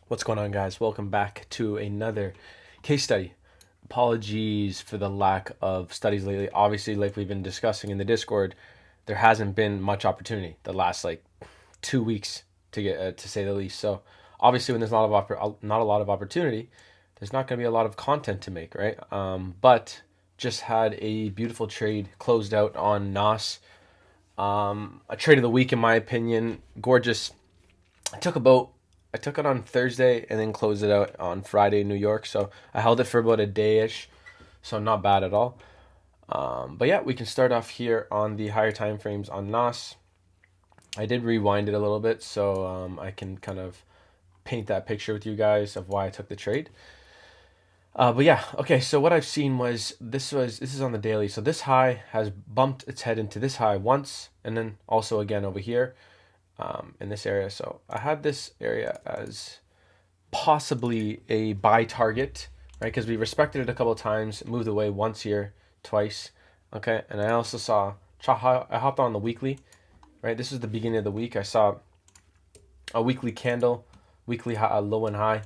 What's going on, guys? Welcome back to another case study. Apologies for the lack of studies lately. Obviously, like we've been discussing in the Discord, there hasn't been much opportunity the last 2 weeks to get to say the least. So obviously, when there's not a lot of opportunity, there's not going to be a lot of content to make, right? But just had a beautiful trade closed out on NOS. A trade of the week, in my opinion. Gorgeous. I took about I took it on Thursday and then closed it out on Friday in New York. So I held it for about a day ish. So not bad at all. But yeah, we can start off here on the higher time frames on NOS. I did rewind it a little bit so I can kind of paint that picture with you guys of why I took the trade. But yeah, okay. So what I've seen this is on the daily. So this high has bumped its head into this high once, and then also again over here in this area. So I had this area as possibly a buy target, right? Because we respected it a couple of times, moved away once here, twice, okay? And I also saw, I hopped on the weekly, right? This is the beginning of the week. I saw a weekly candle, weekly high, low and high.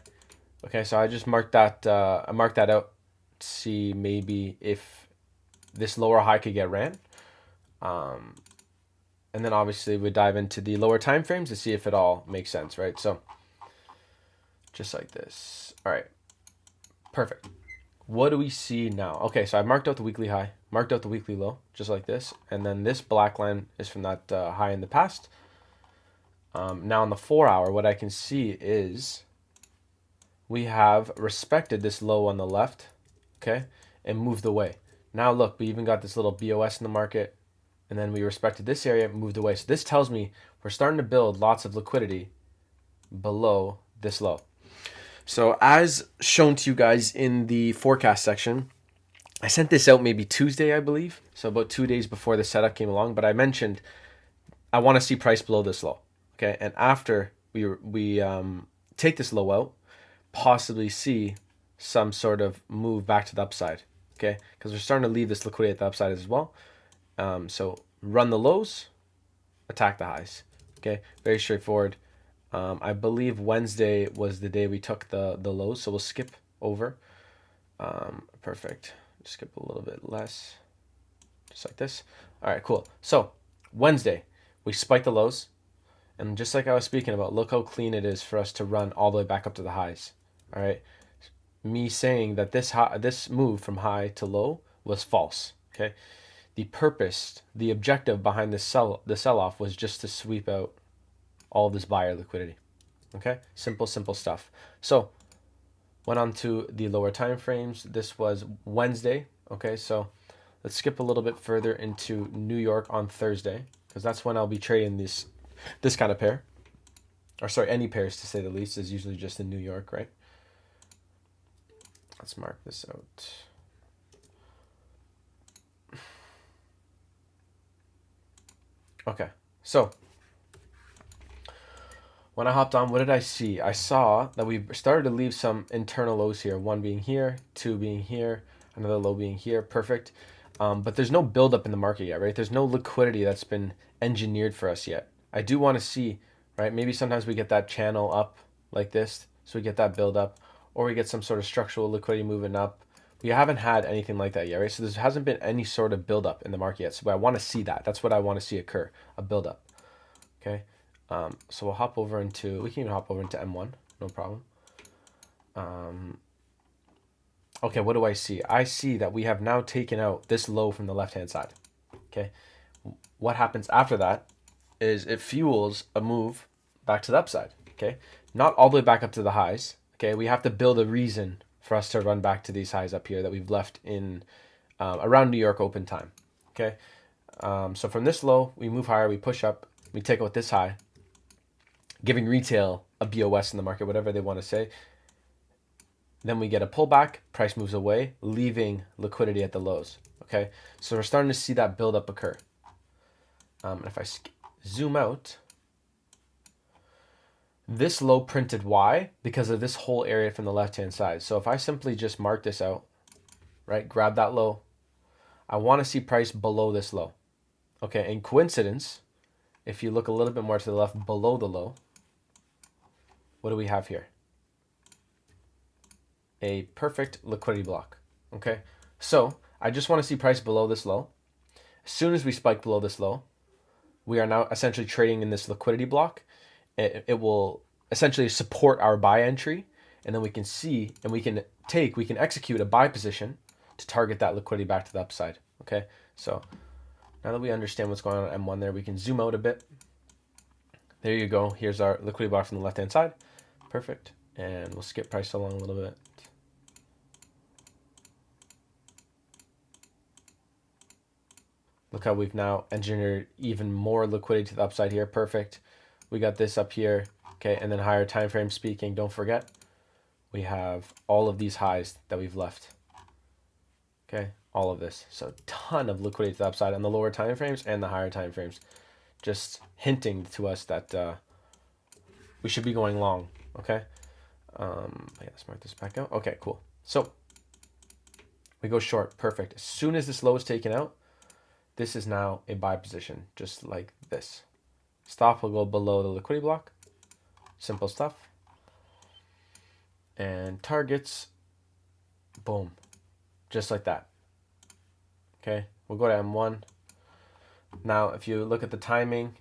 Okay, so I just marked that, I marked that out to see maybe if this lower high could get ran. And then obviously we dive into the lower time frames to see if it all makes sense, right? So just like this. All right, perfect. What do we see now? Okay, so I marked out the weekly high, marked out the weekly low, just like this. And then this black line is from that high in the past. Now on the 4 hour, what I can see is we have respected this low on the left, okay, and moved away. Now look, we even got this little BOS in the market, and then we respected this area and moved away. So this tells me we're starting to build lots of liquidity below this low. So as shown to you guys in the forecast section, I sent this out maybe Tuesday, I believe. So about 2 days before the setup came along. But I mentioned I want to see price below this low. Okay, and after we take this low out, possibly see some sort of move back to the upside. Okay, because we're starting to leave this liquidity at the upside as well. So run the lows, attack the highs. Okay, very straightforward. I believe Wednesday was the day we took the lows, so we'll skip over. Perfect. Skip a little bit less, just like this. All right, cool. So Wednesday, we spiked the lows, and just like I was speaking about, look how clean it is for us to run all the way back up to the highs. All right, me saying that this move from high to low was false. Okay, the objective behind the sell-off was just to sweep out all this buyer liquidity. Okay, simple stuff. So went on to the lower time frames. This was Wednesday. Okay, so let's skip a little bit further into New York on Thursday, because that's when I'll be trading this kind of pair, or sorry, any pairs to say the least, is usually just in New York, right? Let's mark this out. Okay, so when I hopped on, what did I see? I saw that we started to leave some internal lows here. One being here, two being here, another low being here. Perfect. But there's no buildup in the market yet, right? There's no liquidity that's been engineered for us yet. I do want to see, right? Maybe sometimes we get that channel up like this, so we get that build up, or we get some sort of structural liquidity moving up. We haven't had anything like that yet, right? So there hasn't been any sort of buildup in the market yet. So I want to see that. That's what I want to see occur, a buildup. Okay. So we'll hop over into, we can even hop over into M1, no problem. Okay, what do I see? I see that we have now taken out this low from the left-hand side. Okay, what happens after that is it fuels a move back to the upside. Okay, not all the way back up to the highs. Okay, we have to build a reason for us to run back to these highs up here that we've left in around New York open time. Okay, so from this low, we move higher, we push up, we take out this high, giving retail a BOS in the market, whatever they want to say. Then we get a pullback, price moves away, leaving liquidity at the lows. Okay, so we're starting to see that buildup occur. If I zoom out, this low printed Y because of this whole area from the left-hand side. So if I simply just mark this out, right, grab that low, I want to see price below this low. Okay, in coincidence, if you look a little bit more to the left below the low, what do we have here? a perfect liquidity block. Okay, so I just want to see price below this low. As soon as we spike below this low, we are now essentially trading in this liquidity block. It will essentially support our buy entry, and then we can see and we can execute a buy position to target that liquidity back to the upside. Okay, so now that we understand what's going on at M1 there, we can zoom out a bit. There you go. Here's our liquidity block from the left-hand side. Perfect. And we'll skip price along a little bit. Look how we've now engineered even more liquidity to the upside here. Perfect. We got this up here. Okay, and then higher time frame speaking, don't forget, we have all of these highs that we've left. Okay, all of this. So a ton of liquidity to the upside on the lower time frames and the higher time frames. Just hinting to us that we should be going long. Okay. Let's mark this back out. Okay, cool. So we go short. Perfect. As soon as this low is taken out, this is now a buy position, just like this. Stop will go below the liquidity block. Simple stuff. And targets, boom, just like that. Okay, we'll go to M1. Now, if you look at the timing,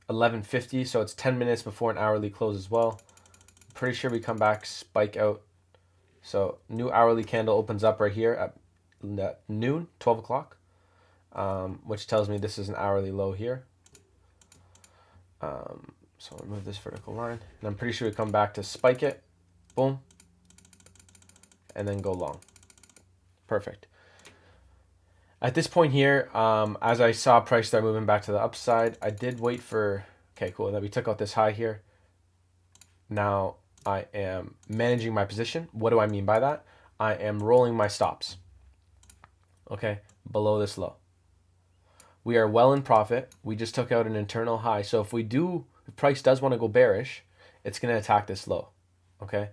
11:50, so it's 10 minutes before an hourly close as well. Pretty sure we come back, spike out. So new hourly candle opens up right here at noon, 12 o'clock, which tells me this is an hourly low here. So I'll remove this vertical line, and I'm pretty sure we come back to spike it, boom, and then go long. Perfect. At this point here, as I saw price start moving back to the upside, I did wait for, okay, cool, that we took out this high here. Now I am managing my position. What do I mean by that? I am rolling my stops, okay, below this low. We are well in profit. We just took out an internal high. So if price does want to go bearish, it's going to attack this low, okay?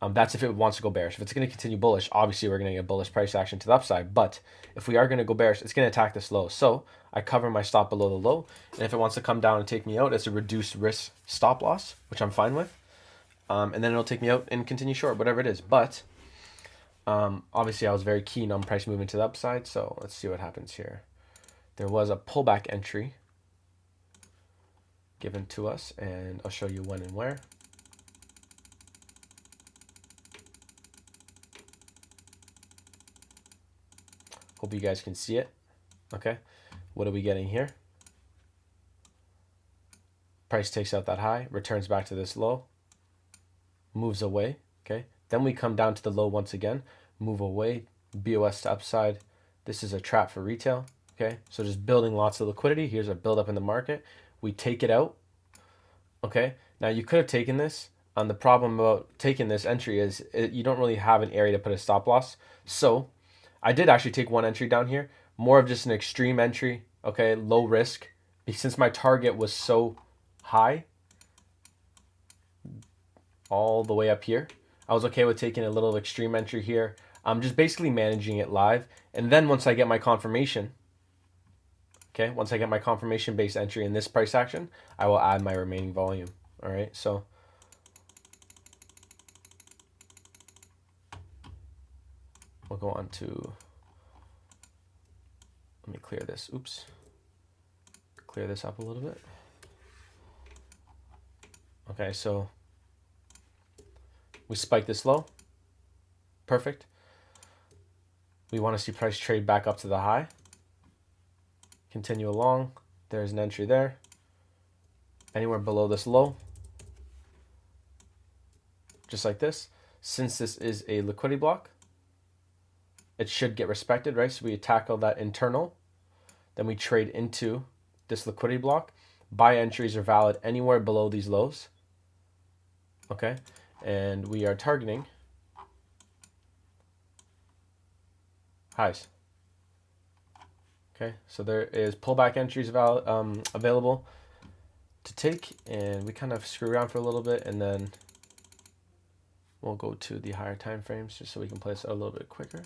That's if it wants to go bearish. If it's going to continue bullish, obviously we're going to get bullish price action to the upside. But if we are going to go bearish, it's going to attack this low. So I cover my stop below the low. And if it wants to come down and take me out, it's a reduced risk stop loss, which I'm fine with. And then it'll take me out and continue short, whatever it is. But obviously I was very keen on price movement to the upside. So let's see what happens here. There was a pullback entry given to us, and I'll show you when and where. Hope you guys can see it. Okay, what are we getting here? Price takes out that high, returns back to this low, moves away. Okay, then we come down to the low once again, move away, BOS to upside. This is a trap for retail. Okay, so just building lots of liquidity. Here's a buildup in the market. We take it out. Okay, now you could have taken this. The problem about taking this entry is you don't really have an area to put a stop loss. So I did actually take one entry down here, more of just an extreme entry. Okay, low risk. Since my target was so high, all the way up here, I was okay with taking a little extreme entry here. I'm just basically managing it live. And then once I get my confirmation, okay, once I get my confirmation-based entry in this price action, I will add my remaining volume. All right, so we'll go on to, let me clear this. Oops. Clear this up a little bit. Okay, so we spike this low. Perfect. We want to see price trade back up to the high. Continue along. There's an entry there. Anywhere below this low. Just like this. Since this is a liquidity block, it should get respected, right? So we tackle that internal. Then we trade into this liquidity block. Buy entries are valid anywhere below these lows. Okay. And we are targeting highs. Okay, so there is pullback entries available to take, and we kind of screw around for a little bit, and then we'll go to the higher time frames just so we can play this out a little bit quicker.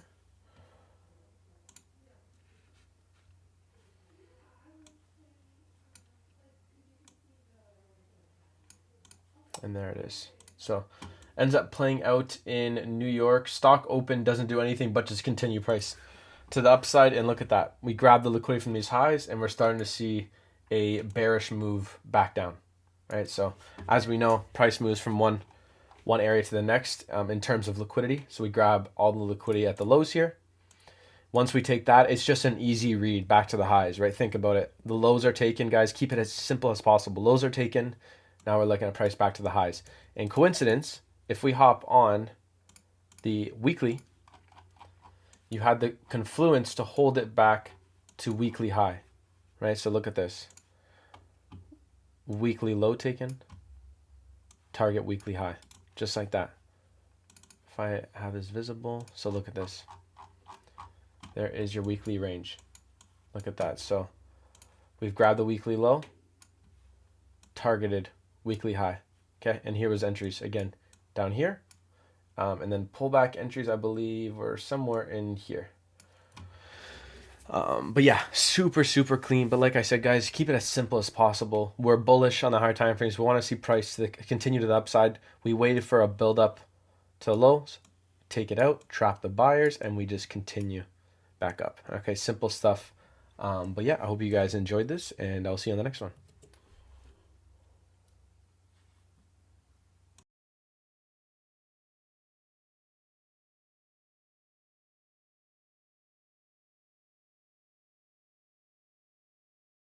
And there it is. So ends up playing out in New York. Stock open, doesn't do anything but just continue price to the upside. And look at that. We grab the liquidity from these highs and we're starting to see a bearish move back down, right? So as we know, price moves from one area to the next in terms of liquidity. So we grab all the liquidity at the lows here. Once we take that, it's just an easy read back to the highs, right? Think about it. The lows are taken, guys. Keep it as simple as possible. Lows are taken. Now we're looking at price back to the highs. And coincidence, if we hop on the weekly, you had the confluence to hold it back to weekly high, right? So look at this. Weekly low taken, target weekly high, just like that. If I have this visible, so look at this. There is your weekly range. Look at that. So we've grabbed the weekly low, targeted weekly high. Okay, and here was entries again down here. And then pullback entries, I believe, were somewhere in here. But yeah, super clean. But like I said, guys, keep it as simple as possible. We're bullish on the higher time frames. We want to see price continue to the upside. We waited for a build up to the lows, take it out, trap the buyers, and we just continue back up. Okay, simple stuff. But yeah, I hope you guys enjoyed this, and I'll see you on the next one.